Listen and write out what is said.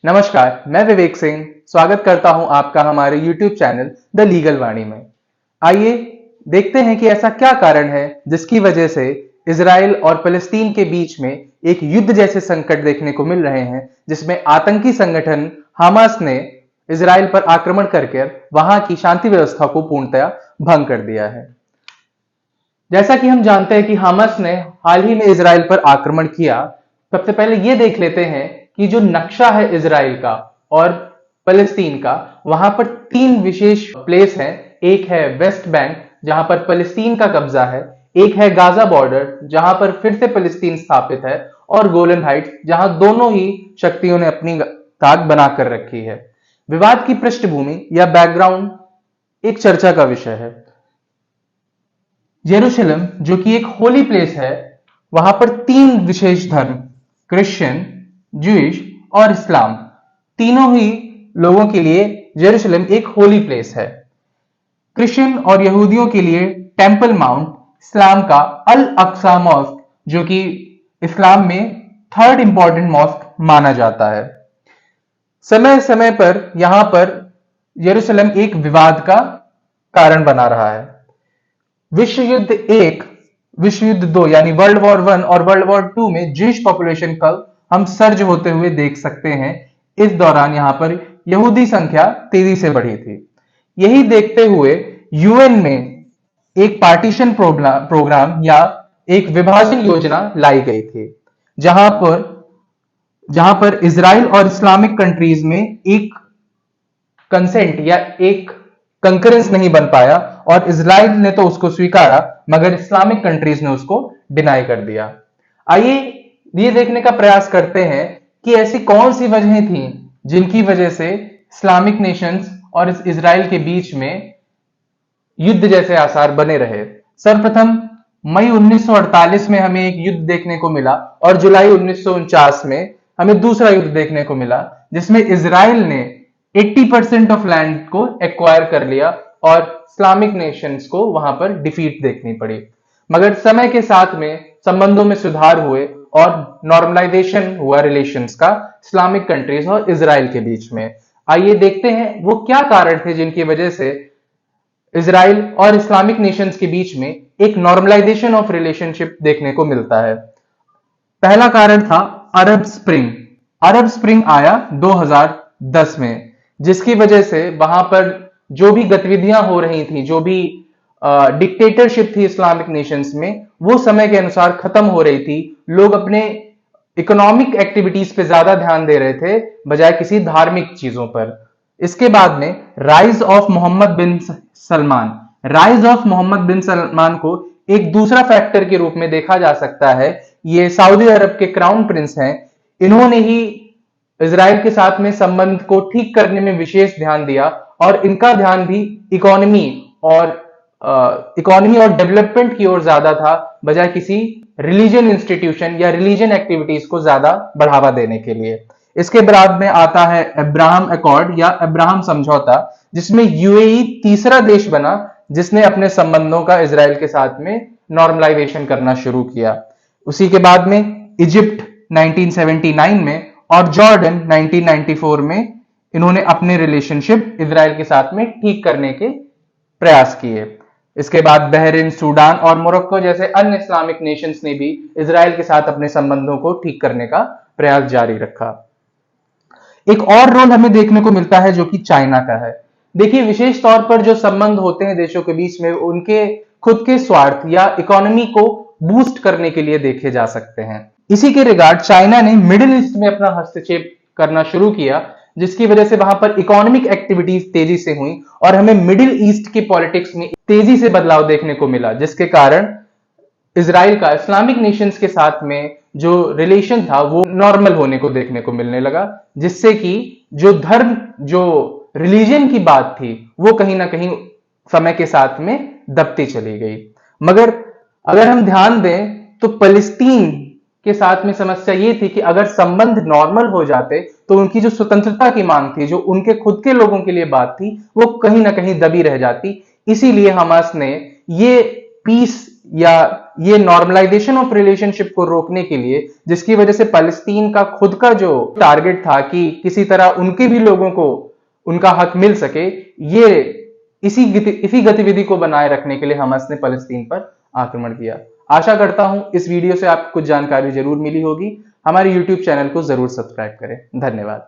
नमस्कार, मैं विवेक सिंह स्वागत करता हूं आपका हमारे YouTube चैनल द लीगल वाणी में। आइए देखते हैं कि ऐसा क्या कारण है जिसकी वजह से इजराइल और फिलिस्तीन के बीच में एक युद्ध जैसे संकट देखने को मिल रहे हैं, जिसमें आतंकी संगठन हमास ने इजराइल पर आक्रमण करके वहां की शांति व्यवस्था को पूर्णतया भंग कर दिया है। जैसा कि हम जानते हैं कि हमास ने हाल ही में इजराइल पर आक्रमण किया। सबसे पहले ये देख लेते हैं कि जो नक्शा है इजराइल का और फलस्तीन का, वहां पर तीन विशेष प्लेस हैं। एक है वेस्ट बैंक, जहां पर फलस्तीन का कब्जा है। एक है गाजा बॉर्डर, जहां पर फिर से फलस्तीन स्थापित है। और गोलन हाइट्स, जहां दोनों ही शक्तियों ने अपनी ताक बनाकर रखी है। विवाद की पृष्ठभूमि या बैकग्राउंड एक चर्चा का विषय है। यरूशलेम, जो कि एक होली प्लेस है, वहां पर तीन विशेष धर्म, क्रिश्चियन, ज्यूइश और इस्लाम, तीनों ही लोगों के लिए यरूशलेम एक होली प्लेस है। क्रिश्चियन और यहूदियों के लिए टेंपल माउंट, इस्लाम का अल अक्सा मॉस्क, जो कि इस्लाम में थर्ड इंपॉर्टेंट मॉस्क माना जाता है। समय समय पर यहां पर यरूशलेम एक विवाद का कारण बना रहा है। विश्व युद्ध एक, विश्व युद्ध दो यानी वर्ल्ड वॉर वन और वर्ल्ड वॉर टू में ज्यूइश पॉपुलेशन का हम सर्ज होते हुए देख सकते हैं। इस दौरान यहां पर यहूदी संख्या तेजी से बढ़ी थी। यही देखते हुए यूएन में एक पार्टीशन प्रोग्राम या एक विभाजन योजना लाई गई थी, जहां पर इजराइल और इस्लामिक कंट्रीज में एक कंसेंट या एक कंकरेंस नहीं बन पाया और इजराइल ने तो उसको स्वीकारा, मगर इस्लामिक कंट्रीज ने उसको डिनाई कर दिया। आइए ये देखने का प्रयास करते हैं कि ऐसी कौन सी वजहें थी जिनकी वजह से इस्लामिक नेशंस और इजराइल के बीच में युद्ध जैसे आसार बने रहे। सर्वप्रथम मई 1948 में हमें एक युद्ध देखने को मिला और जुलाई 1949 में हमें दूसरा युद्ध देखने को मिला, जिसमें इजराइल ने 80% ऑफ लैंड को एक्वायर कर लिया और इस्लामिक नेशंस को वहां पर डिफीट देखनी पड़ी। मगर समय के साथ में संबंधों में सुधार हुए और नॉर्मलाइजेशन हुआ रिलेशंस का इस्लामिक कंट्रीज और इजराइल के बीच में। आइए देखते हैं वो क्या कारण थे जिनकी वजह से इजराइल और इस्लामिक नेशंस के बीच में एक नॉर्मलाइजेशन ऑफ रिलेशनशिप देखने को मिलता है। पहला कारण था अरब स्प्रिंग। अरब स्प्रिंग आया 2010 में, जिसकी वजह से वहां पर जो भी गतिविधियां हो रही थी, जो भी डिक्टेटरशिप थी इस्लामिक नेशंस में, वो समय के अनुसार खत्म हो रही थी। लोग अपने इकोनॉमिक एक्टिविटीज पे ज्यादा ध्यान दे रहे थे बजाय किसी धार्मिक चीजों पर। इसके बाद में rise of Mohammed bin Salman, rise of Mohammed bin Salman को एक दूसरा फैक्टर के रूप में देखा जा सकता है। ये सऊदी अरब के क्राउन प्रिंस हैं। इन्होंने ही इजराइल के साथ में संबंध को ठीक करने में विशेष ध्यान दिया और इनका ध्यान भी इकोनॉमी और डेवलपमेंट की ओर ज्यादा था बजाय किसी रिलीजन इंस्टीट्यूशन या रिलीजन एक्टिविटीज को ज्यादा बढ़ावा देने के लिए। इसके बाद में आता है अब्राहम अकॉर्ड या अब्राहम समझौता, जिसमें यूएई तीसरा देश बना जिसने अपने संबंधों का इजराइल के साथ में नॉर्मलाइजेशन करना शुरू किया। उसी के बाद में इजिप्ट 1979 में और जॉर्डन 1994 में इन्होंने अपने रिलेशनशिप इजराइल के साथ में ठीक करने के प्रयास किए। इसके बाद बहरीन, सूडान और मोरक्को जैसे अन्य इस्लामिक नेशंस ने भी इजराइल के साथ अपने संबंधों को ठीक करने का प्रयास जारी रखा। एक और रोल हमें देखने को मिलता है जो कि चाइना का है। देखिए, विशेष तौर पर जो संबंध होते हैं देशों के बीच में, उनके खुद के स्वार्थ या इकोनॉमी को बूस्ट करने के लिए देखे जा सकते हैं। इसी के रिगार्ड चाइना ने मिडिल ईस्ट में अपना हस्तक्षेप करना शुरू किया, जिसकी वजह से वहां पर इकोनॉमिक एक्टिविटीज तेजी से हुई और हमें मिडिल ईस्ट की पॉलिटिक्स में तेजी से बदलाव देखने को मिला, जिसके कारण इजराइल का इस्लामिक नेशंस के साथ में जो रिलेशन था वो नॉर्मल होने को देखने को मिलने लगा, जिससे कि जो धर्म, जो रिलीजन की बात थी, वो कहीं ना कहीं समय के साथ में दबती चली गई। मगर अगर हम ध्यान दें तो फलस्तीन के साथ में समस्या ये थी कि अगर संबंध नॉर्मल हो जाते तो उनकी जो स्वतंत्रता की मांग थी, जो उनके खुद के लोगों के लिए बात थी, वो कहीं ना कहीं दबी रह जाती। इसीलिए हमास ने ये पीस या ये नॉर्मलाइजेशन ऑफ रिलेशनशिप को रोकने के लिए, जिसकी वजह से फलस्तीन का खुद का जो टारगेट था कि किसी तरह उनके भी लोगों को उनका हक मिल सके, ये इसी गतिविधि को बनाए रखने के लिए हमास ने फलस्तीन पर आक्रमण किया। आशा करता हूं इस वीडियो से आपको कुछ जानकारी जरूर मिली होगी। हमारे YouTube चैनल को जरूर सब्सक्राइब करें। धन्यवाद।